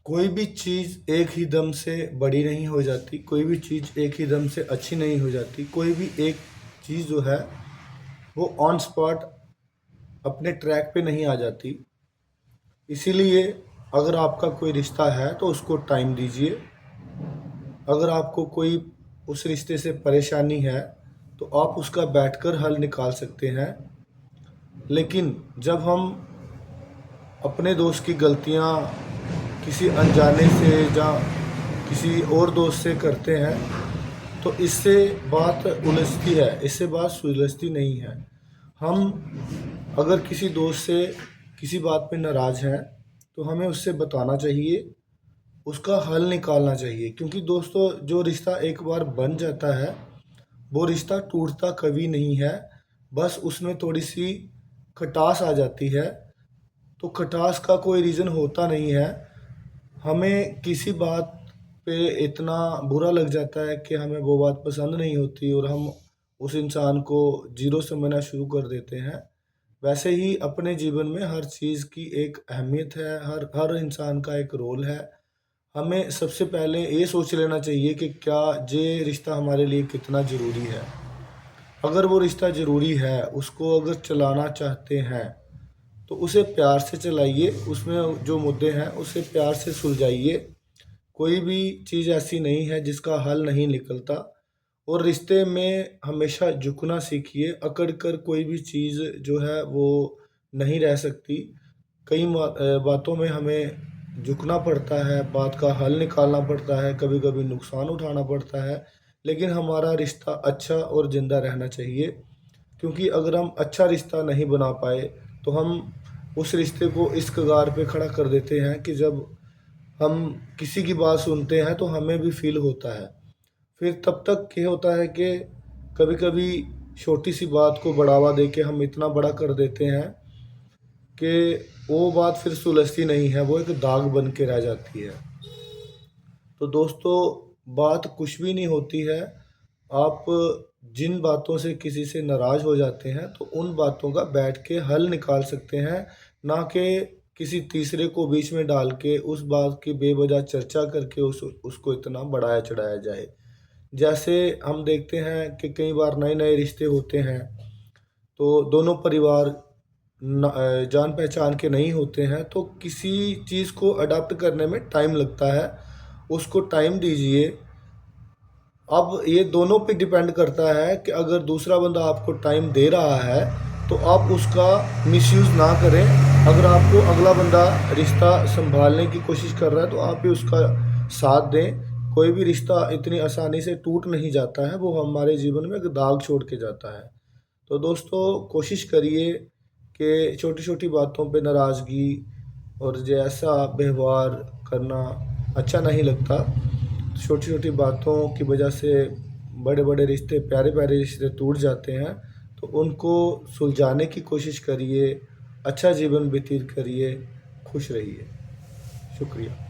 कोई भी चीज़ एक ही दम से बड़ी नहीं हो जाती, कोई भी चीज़ एक ही दम से अच्छी नहीं हो जाती, कोई भी एक चीज़ जो है वो ऑन स्पॉट अपने ट्रैक पे नहीं आ जाती। इसीलिए अगर आपका कोई रिश्ता है तो उसको टाइम दीजिए। अगर आपको कोई उस रिश्ते से परेशानी है तो आप उसका बैठकर हल निकाल सकते हैं। लेकिन जब हम अपने दोस्त की गलतियां किसी अनजाने से या किसी और दोस्त से करते हैं तो इससे बात उलझती है, इससे बात सुलझती नहीं है। हम अगर किसी दोस्त से किसी बात पे नाराज़ हैं तो हमें उससे बताना चाहिए, उसका हल निकालना चाहिए, क्योंकि दोस्तों जो रिश्ता एक बार बन जाता है वो रिश्ता टूटता कभी नहीं है। बस उसमें थोड़ी सी खटास आ जाती है, तो खटास का कोई रीज़न होता नहीं है। हमें किसी बात पे इतना बुरा लग जाता है कि हमें वो बात पसंद नहीं होती और हम उस इंसान को ज़ीरो समझना शुरू कर देते हैं। वैसे ही अपने जीवन में हर चीज़ की एक अहमियत है, हर हर इंसान का एक रोल है। हमें सबसे पहले ये सोच लेना चाहिए कि क्या ये रिश्ता हमारे लिए कितना ज़रूरी है। अगर वो रिश्ता ज़रूरी है, उसको अगर चलाना चाहते हैं तो उसे प्यार से चलाइए, उसमें जो मुद्दे हैं उसे प्यार से सुलझाइए। कोई भी चीज़ ऐसी नहीं है जिसका हल नहीं निकलता। और रिश्ते में हमेशा झुकना सीखिए, अकड़ कर कोई भी चीज़ जो है वो नहीं रह सकती। कई बातों में हमें झुकना पड़ता है, बात का हल निकालना पड़ता है, कभी कभी नुकसान उठाना पड़ता है, लेकिन हमारा रिश्ता अच्छा और ज़िंदा रहना चाहिए। क्योंकि अगर हम अच्छा रिश्ता नहीं बना पाए तो हम उस रिश्ते को इस कगार पे खड़ा कर देते हैं कि जब हम किसी की बात सुनते हैं तो हमें भी फील होता है। फिर तब तक ये होता है कि कभी कभी छोटी सी बात को बढ़ावा दे के हम इतना बड़ा कर देते हैं कि वो बात फिर सुलझती नहीं है, वो एक दाग बन के रह जाती है। तो दोस्तों, बात कुछ भी नहीं होती है। आप जिन बातों से किसी से नाराज़ हो जाते हैं तो उन बातों का बैठ के हल निकाल सकते हैं, ना कि किसी तीसरे को बीच में डाल के उस बात की बेवजह चर्चा करके उसको इतना बढ़ाया चढ़ाया जाए। जैसे हम देखते हैं कि कई बार नए नए रिश्ते होते हैं तो दोनों परिवार जान पहचान के नहीं होते हैं, तो किसी चीज़ को अडॉप्ट करने में टाइम लगता है। उसको टाइम दीजिए। अब ये दोनों पे डिपेंड करता है कि अगर दूसरा बंदा आपको टाइम दे रहा है तो आप उसका मिसयूज़ ना करें। अगर आपको अगला बंदा रिश्ता संभालने की कोशिश कर रहा है तो आप भी उसका साथ दें। कोई भी रिश्ता इतनी आसानी से टूट नहीं जाता है, वो हमारे जीवन में एक दाग छोड़ के जाता है। तो दोस्तों, कोशिश करिए कि छोटी-छोटी बातों पे नाराज़गी और जैसा व्यवहार करना अच्छा नहीं लगता। छोटी-छोटी बातों की वजह से बड़े-बड़े रिश्ते, प्यारे-प्यारे रिश्ते टूट जाते हैं। तो उनको सुलझाने की कोशिश करिए, अच्छा जीवन व्यतीत करिए, खुश रहिए। शुक्रिया।